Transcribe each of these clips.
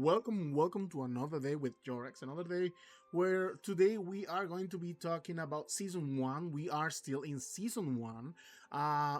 welcome to another day with Jōrex. Another day where today we are going to be talking about season 1. We are still in season 1.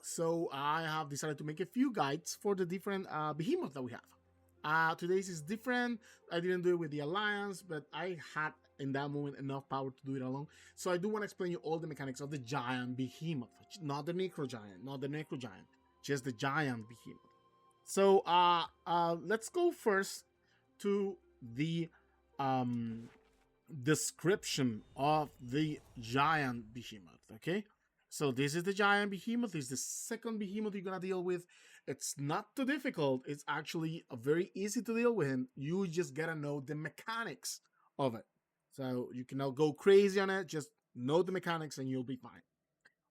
So I have decided to make a few guides for the different behemoths that we have. Today's is different. I didn't do it with the Alliance, but I had in that moment enough power to do it alone. So I do want to explain you all the mechanics of the Giant Behemoth, not the Necro Giant, just the Giant Behemoth. So let's go first to the description of the Giant Behemoth. Okay, so this is the Giant Behemoth. This is the second behemoth you're gonna deal with. It's not too difficult. It's actually very easy to deal with him. You just gotta know the mechanics of it. So you can now go crazy on it. Just know the mechanics and you'll be fine.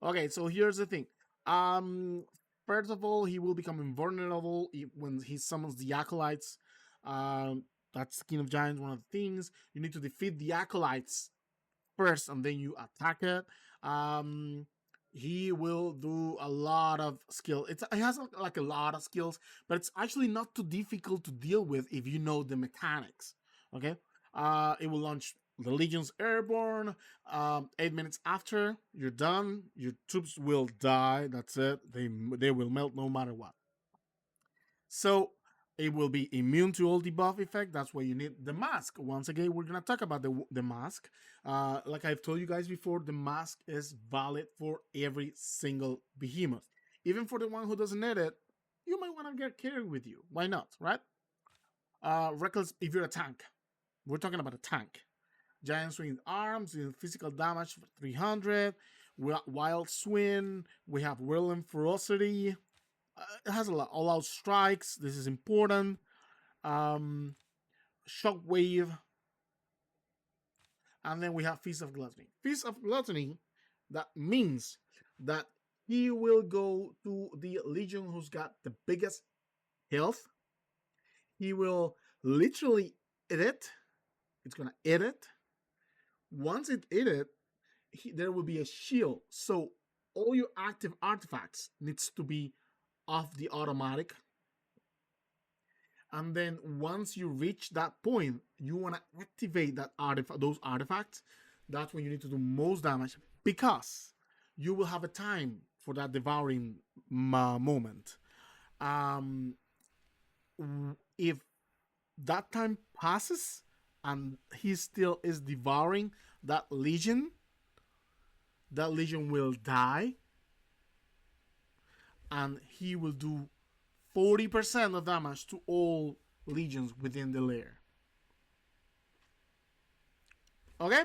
Okay, so here's the thing. First of all, he will become invulnerable when he summons the acolytes. That's King of Giants. One of the things you need to defeat the acolytes first, and then you attack it. He will do a lot of skill. It has like a lot of skills, but it's actually not too difficult to deal with if you know the mechanics. Okay, it will launch the Legion's Airborne. 8 minutes after you're done, your troops will die. That's it. They will melt no matter what. So it will be immune to all debuff effect. That's why you need the mask. Once again, we're gonna talk about the mask. Like I've told you guys before, the mask is valid for every single behemoth. Even for the one who doesn't need it, you might want to get carried with you. Why not, right? Reckless if you're a tank. We're talking about a tank. Giant Swing Arms, doing physical damage for 300. Wild Swing. We have Whirling Ferocity. It has a lot. All Out Strikes. This is important. Shockwave. And then we have Feast of Gluttony. Feast of Gluttony, that means that he will go to the Legion who's got the biggest health. He will literally eat it. It's going to eat it. Once it eat it, there will be a shield. So all your active artifacts needs to be off the automatic. And then once you reach that point, you want to activate that those artifacts. That's when you need to do most damage, because you will have a time for that devouring moment. If that time passes and he still is devouring that legion will die, and he will do 40% of damage to all legions within the lair. Okay?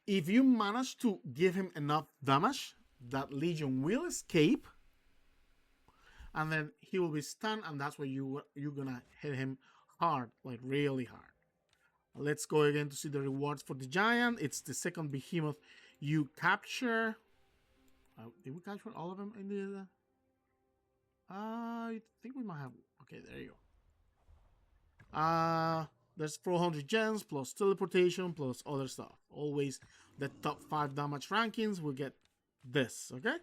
If you manage to give him enough damage, that legion will escape, and then he will be stunned, and that's where you're gonna hit him hard, like really hard. Let's go again to see the rewards for the giant. It's the second behemoth you capture. Did we capture all of them in the? I think we might have. Okay, there you go. There's 400 gems plus teleportation plus other stuff. Always the top 5 damage rankings will get this. Okay.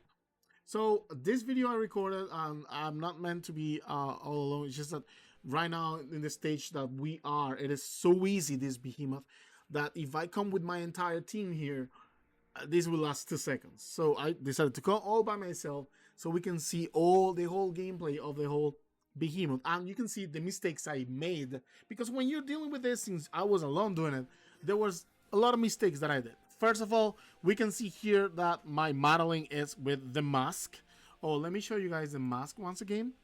So this video I recorded, I'm not meant to be all alone. It's just that right now in the stage that we are, it is so easy, this behemoth, that if I come with my entire team here, this will last 2 seconds. So I decided to come all by myself so we can see the whole gameplay of the whole behemoth, and you can see the mistakes I made, because when you're dealing with this, since I was alone doing it, there was a lot of mistakes that I did. First of all, we can see here that my modeling is with the mask. Oh, let me show you guys the mask once again.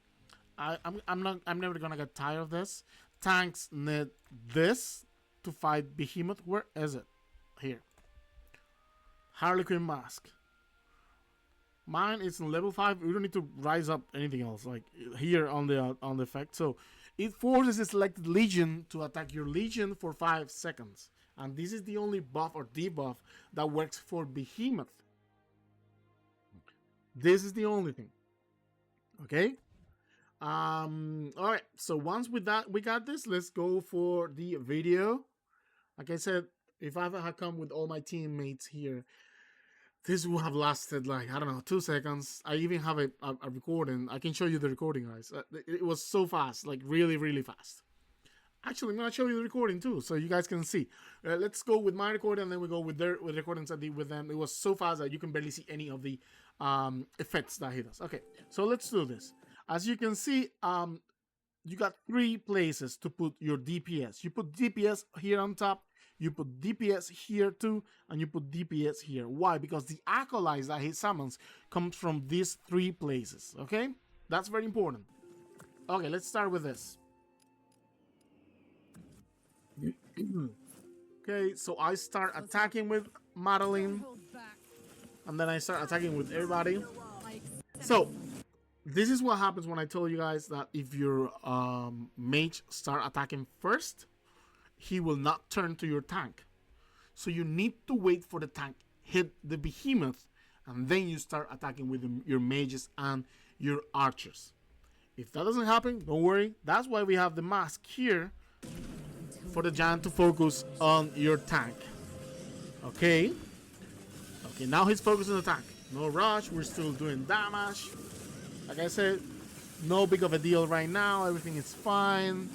I'm never gonna get tired of this. Tanks need this to fight behemoth. Where is it? Here. Harlequin mask. Mine is in level 5. We don't need to rise up anything else, like here on the effect. So it forces a selected legion to attack your legion for 5 seconds. And this is the only buff or debuff that works for behemoth. This is the only thing. Okay. All right. So once with that we got this, let's go for the video. Like I said, if I had come with all my teammates here, this would have lasted like, I don't know, 2 seconds. I even have a recording. I can show you the recording, guys. It was so fast, like really, really fast. Actually, I'm gonna show you the recording too, so you guys can see. Let's go with my recording, and then we go with their recordings I did with them. It was so fast that you can barely see any of the effects that he does. Okay, so let's do this. As you can see, you got 3 places to put your DPS. You put DPS here on top, you put DPS here too, and you put DPS here. Why? Because the acolytes that he summons comes from these 3 places. Okay, that's very important. Okay, let's start with this. Okay, so I start attacking with Madeline, and then I start attacking with everybody. So this is what happens when I tell you guys that if your mage start attacking first, he will not turn to your tank. So you need to wait for the tank hit the behemoth, and then you start attacking with your mages and your archers. If that doesn't happen, don't worry. That's why we have the mask here, for the giant to focus on your tank. Okay. Okay, now he's focused on the tank. No rush, we're still doing damage. Like I said, no big of a deal right now. Everything is fine.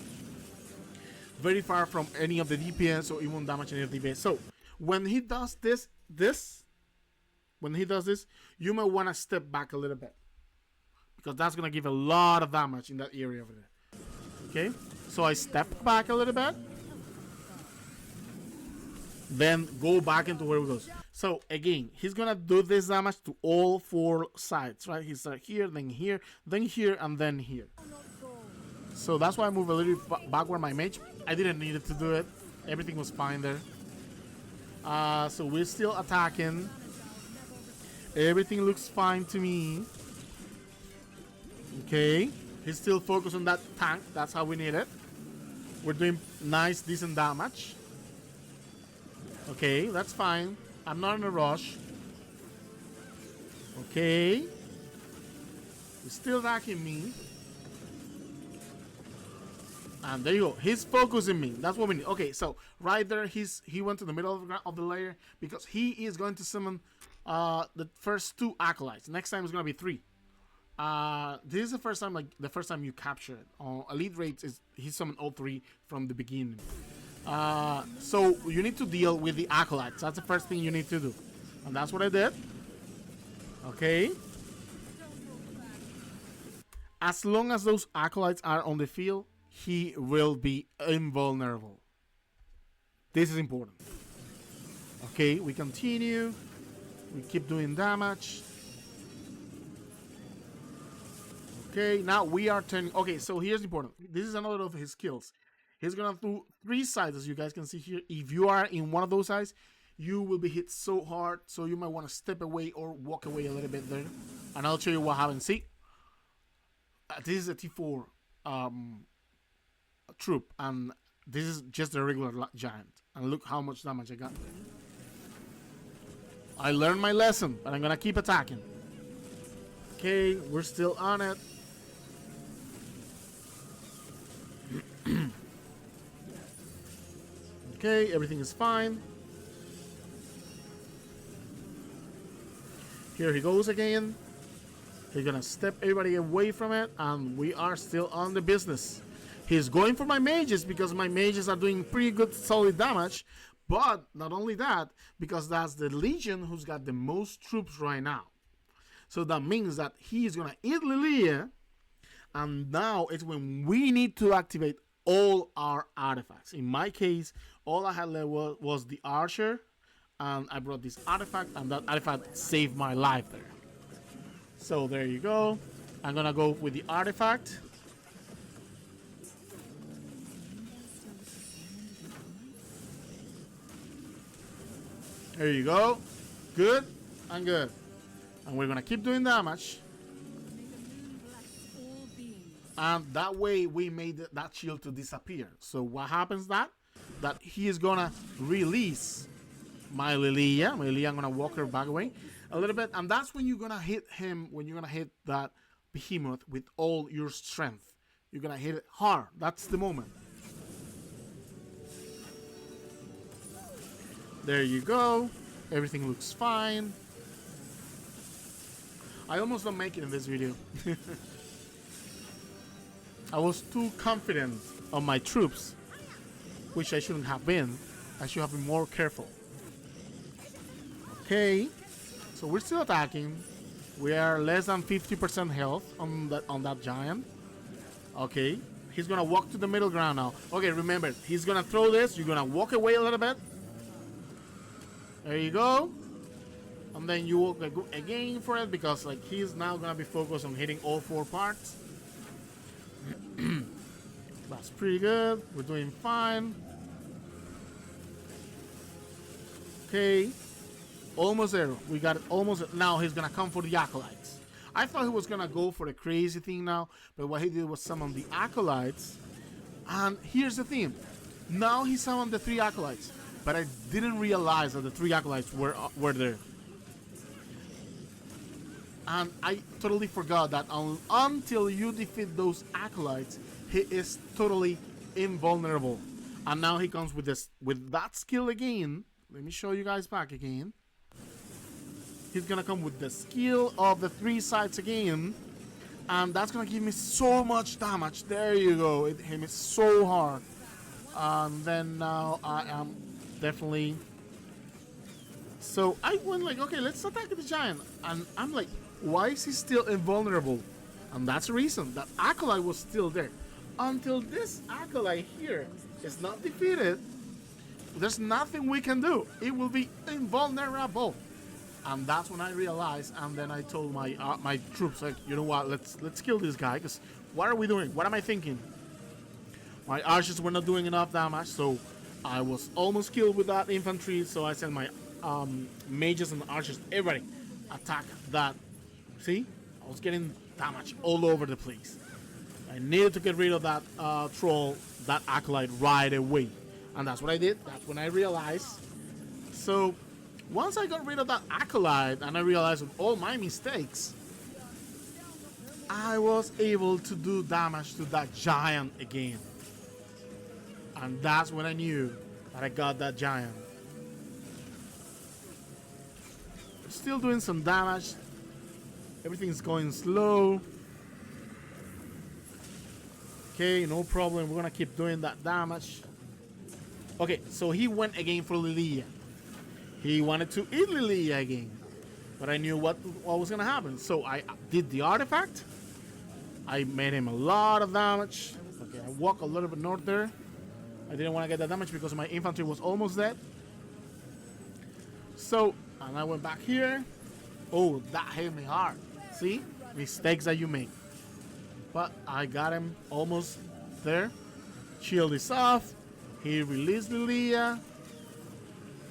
Very far from any of the DPS, so it won't damage any of the DPS. So when he does this, you might want to step back a little bit, because that's gonna give a lot of damage in that area over there. Okay, so I step back a little bit, then go back into where we go. So again, he's gonna do this damage to all 4 sides, right? He started here, then here, and then here. So that's why I move a little backward my mage. I didn't need it to do it. Everything was fine there. So we're still attacking. Everything looks fine to me. Okay, he's still focused on that tank. That's how we need it. We're doing nice, decent damage. Okay, that's fine. I'm not in a rush. Okay. He's still attacking me. And there you go. He's focusing me. That's what we need. Okay, so right there, he went to the middle of the layer, because he is going to summon the first 2 acolytes. Next time it's going to be 3. This is the first time you capture it. Elite rates is he summoned all 3 from the beginning. So you need to deal with the acolytes. That's the first thing you need to do, and that's what I did. Okay. As long as those acolytes are on the field, he will be invulnerable. This is important. Okay, we continue. We keep doing damage. Okay, now we are turning. Okay, so here's important. This is another of his skills. He's gonna do 3 sides, as you guys can see here. If you are in one of those sides, you will be hit so hard, so you might want to step away or walk away a little bit there. And I'll show you what happens. See, this is a T4 troop, and this is just a regular giant. And look how much damage I got there. I learned my lesson, but I'm gonna keep attacking. Okay, we're still on it. Okay, everything is fine. Here he goes again. He's gonna step everybody away from it, and we are still on the business. He's going for my mages, because my mages are doing pretty good solid damage. But not only that, because that's the Legion who's got the most troops right now. So that means that he's gonna eat Lilia, and now it's when we need to activate all our artifacts. In my case, all I had left was the archer, and I brought this artifact, and that artifact saved my life there. So there you go. I'm gonna go with the artifact. There you go. Good and good. And we're gonna keep doing damage. And that way we made that shield to disappear. So what happens that he is gonna release my Lilia. My Lilia, I'm gonna walk her back away a little bit, and that's when you're gonna hit him. When you're gonna hit that behemoth with all your strength, you're gonna hit it hard. That's the moment. There you go. Everything looks fine. I almost don't make it in this video. I was too confident on my troops which I shouldn't have been. I should have been more careful. Okay, so we're still attacking. We are less than 50% health on that giant. Okay, he's gonna walk to the middle ground now. Okay, remember, he's gonna throw this. You're gonna walk away a little bit. There you go. And then you walk again for it because like he's now gonna be focused on hitting all 4 parts. That's pretty good. We're doing fine. Okay, almost there. We got it almost. Now he's gonna come for the acolytes. I thought he was gonna go for the crazy thing now, but what he did was summon the acolytes. And here's the thing. Now he summoned the 3 acolytes, but I didn't realize that the 3 acolytes were there. And I totally forgot that until you defeat those acolytes, he is totally invulnerable. And now he comes with that skill again. Let me show you guys back again. He's gonna come with the skill of the 3 sides again, and that's gonna give me so much damage. There you go. It hit me so hard. And then now I am definitely. So I went like, okay, let's attack the giant, and I'm like, why is he still invulnerable? And that's the reason. That acolyte was still there. Until this acolyte here is not defeated, there's nothing we can do. It will be invulnerable. And that's when I realized, and then I told my troops, like, you know what, let's kill this guy, because what are we doing? What am I thinking? My archers were not doing enough damage, so I was almost killed with that infantry, so I sent my mages and archers, everybody, attack that. See? I was getting damage all over the place. I needed to get rid of that troll, that acolyte right away. And that's what I did. That's when I realized. So, once I got rid of that acolyte and I realized all my mistakes, I was able to do damage to that giant again. And that's when I knew that I got that giant. Still doing some damage. Everything's going slow. Okay, no problem. We're gonna keep doing that damage. Okay, so he went again for Lilia. He wanted to eat Lilia again. But I knew what was gonna happen. So I did the artifact. I made him a lot of damage. Okay, I walk a little bit north there. I didn't want to get that damage because my infantry was almost dead. So, and I went back here. Oh, that hit me hard. See? Mistakes that you make. But I got him almost there. Shield is off. He released Lilia.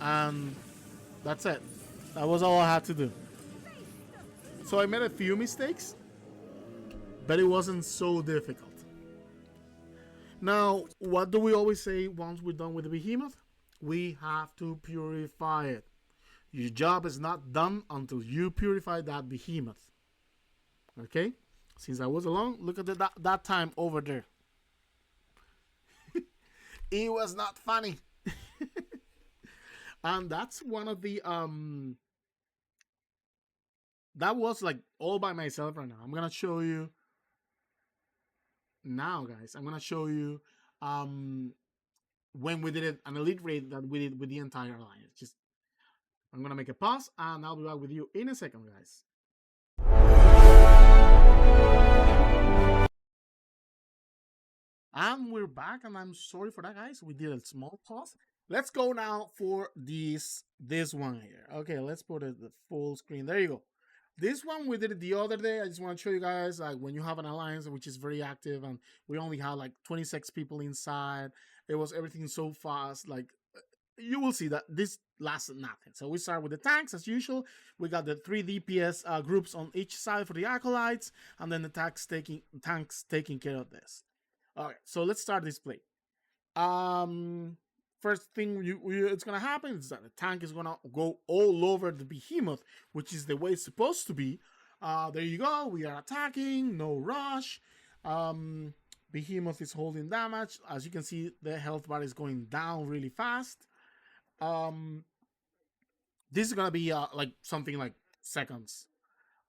And that's it. That was all I had to do. So I made a few mistakes, but it wasn't so difficult. Now, what do we always say once we're done with the behemoth? We have to purify it. Your job is not done until you purify that behemoth. Okay? Since I was alone, look at that time over there. It was not funny. And that's one of the that was like all by myself right now. I'm gonna show you now, guys. I'm gonna show you when we did it, an elite raid that we did with the entire alliance. Just I'm gonna make a pause and I'll be back with you in a second, guys. And we're back, and I'm sorry for that, guys. We did a small pause. Let's go now for this one here. Okay, let's put it the full screen. There you go. This one we did it the other day. I just want to show you guys, like, when you have an alliance which is very active, and we only had like 26 people inside. It was everything so fast. Like, you will see that this lasted nothing. So we start with the tanks as usual. We got the 3 DPS groups on each side for the acolytes, and then the tanks taking care of this. All right, so let's start this play. First thing it's gonna happen is that the tank is gonna go all over the behemoth, which is the way it's supposed to be. There you go. We are attacking. No rush. Behemoth is holding damage. As you can see, the health bar is going down really fast. This is gonna be like something like seconds.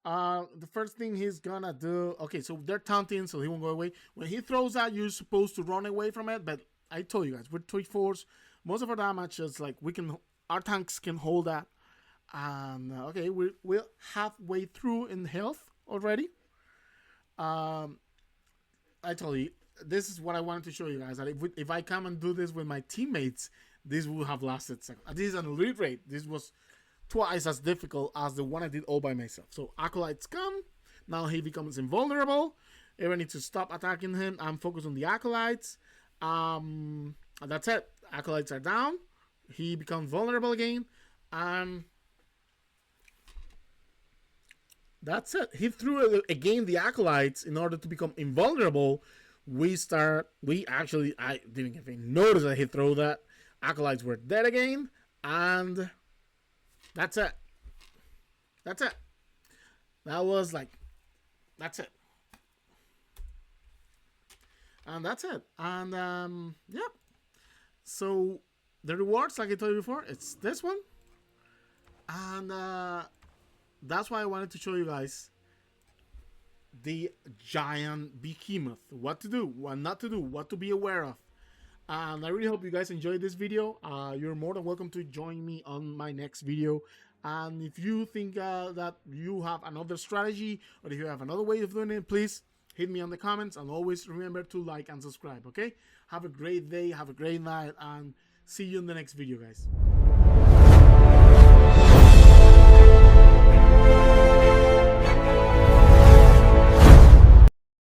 The first thing he's gonna do. Okay, so they're taunting, so he won't go away. When he throws that, you're supposed to run away from it, but I told you guys, with 3-4s, most of our damage is like our tanks can hold that. And okay, we're halfway through in health already. Um, I told you, this is what I wanted to show you guys. That if I come and do this with my teammates, this will have lasted. This is an elite rate. This was twice as difficult as the one I did all by myself. So acolytes come. Now he becomes invulnerable. Everyone needs to stop attacking him. I'm focused on the acolytes. That's it. Acolytes are down. He becomes vulnerable again. That's it. He threw again the acolytes in order to become invulnerable. I didn't even notice that he threw that. Acolytes were dead again. And that's it. That's it. That was like, that's it. And that's it. And yeah. So the rewards, like I told you before, it's this one. And that's why I wanted to show you guys the Giant Behemoth. What to do, what not to do, what to be aware of. And I really hope you guys enjoyed this video. You're more than welcome to join me on my next video. And if you think that you have another strategy, or if you have another way of doing it, please hit me on the comments. And always remember to like and subscribe, okay? Have a great day, have a great night, and see you in the next video, guys.